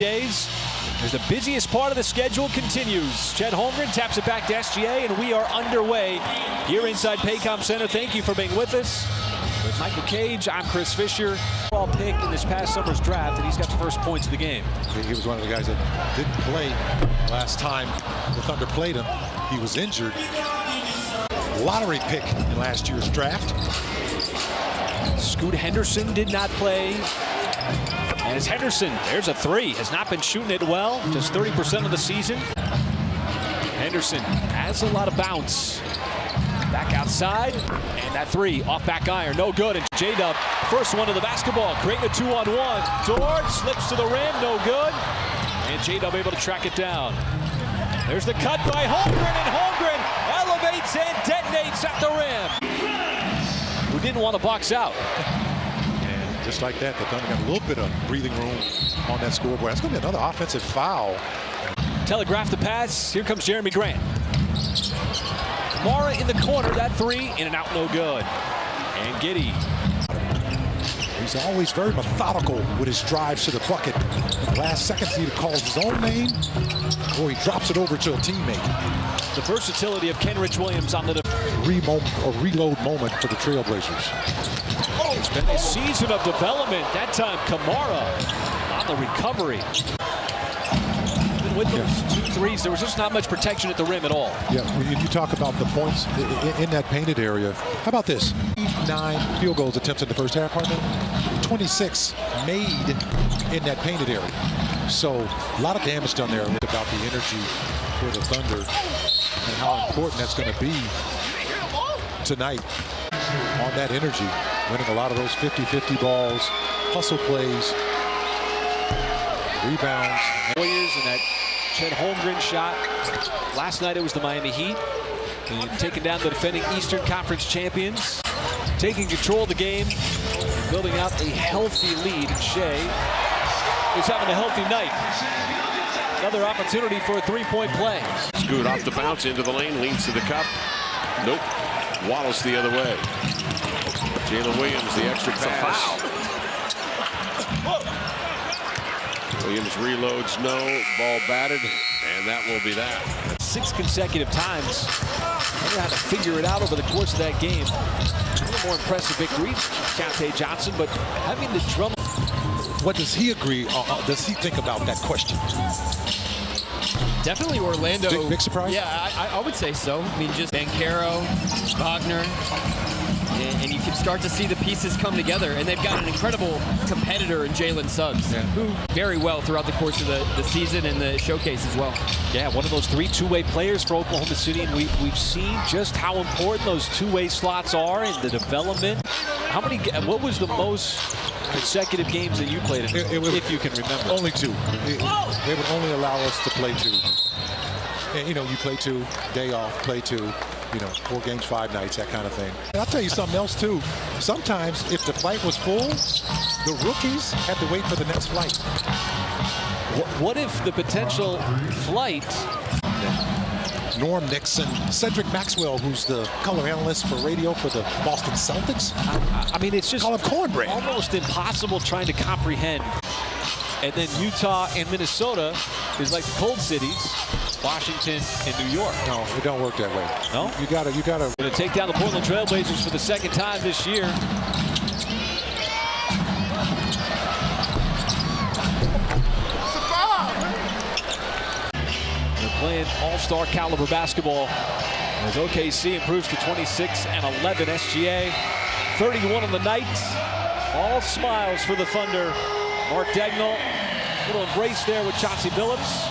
days as the busiest part of the schedule continues. Chet Holmgren taps it back to SGA, and we are underway here inside Paycom Center. Thank you for being with us. With Michael Cage, I'm Chris Fisher. Ball pick in this past summer's draft, and he's got the first points of the game. He was one of the guys that didn't play last time the Thunder played him. He was injured. Lottery pick in last year's draft. Scoot Henderson did not play. As Henderson, there's a three, has not been shooting it well, just 30% of the season. Henderson has a lot of bounce. Back outside, and that three off back iron, no good. And J-Dub, first one to the basketball, creating a 2-on-1. George slips to the rim, no good. And J-Dub able to track it down. There's the cut by Holmgren, and Holmgren elevates and detonates at the rim. Who didn't want to box out. Just like that, the Thunder got a little bit of breathing room on that scoreboard. That's going to be another offensive foul. Telegraph the pass. Here comes Jeremy Grant. Camara in the corner. That three in and out, no good. And Giddey. He's always very methodical with his drives to the bucket. In the last seconds, he either calls his own name or he drops it over to a teammate. The versatility of Kenrich Williams on the reload moment for the Trailblazers. It's been a season of development. That time, Camara on the recovery. Even with those two threes, there was just not much protection at the rim at all. Yeah, when you talk about the points in that painted area, how about this? 9 field goals attempts in the first half, partner. 26 made in that painted area. So a lot of damage done there. About the energy for the Thunder and how important that's going to be tonight on that energy. Winning a lot of those 50-50 balls, hustle plays, rebounds. Warriors and that Chet Holmgren shot. Last night it was the Miami Heat. Taking down the defending Eastern Conference champions. Taking control of the game. Building out a healthy lead. Shea is having a healthy night. Another opportunity for a three-point play. Scoot off the bounce into the lane, leans to the cup. Nope. Wallace the other way. Jalen Williams, the extra pass. Williams reloads, no. Ball batted, and that will be that. 6 consecutive times. I don't know how to figure it out over the course of that game. A little more impressive victory, Keontae Johnson, but having the drum. What does he agree? Does he think about that question? Definitely Orlando. Big surprise? Yeah, I would say so. I mean, just Banchero, Wagner, and you can start to see the pieces come together. And they've got an incredible competitor in Jalen Suggs, who very well throughout the course of the season and the showcase as well. Yeah, one of those 3 two-way players for Oklahoma City, and we've seen just how important those two-way slots are in the development. What was the most consecutive games that you played in, if you can remember? Only 2. They would only allow us to play 2. And, you know, you play 2, day off, play 2, you know, 4 games, 5 nights, that kind of thing. And I'll tell you something else, too. Sometimes, if the flight was full, the rookies had to wait for the next flight. What if the potential flight... Norm Nixon, Cedric Maxwell, who's the color analyst for radio for the Boston Celtics. I mean, it's just call him cornbread. Almost impossible trying to comprehend. And then Utah and Minnesota is like the cold cities, Washington and New York. No, it don't work that way. No? You gotta. Going to take down the Portland Trailblazers for the 2nd time this year. Playing all-star caliber basketball as OKC improves to 26-11. SGA 31 on the night. All smiles for the Thunder. Mark Dagnall, little embrace there with Chauncey Billups.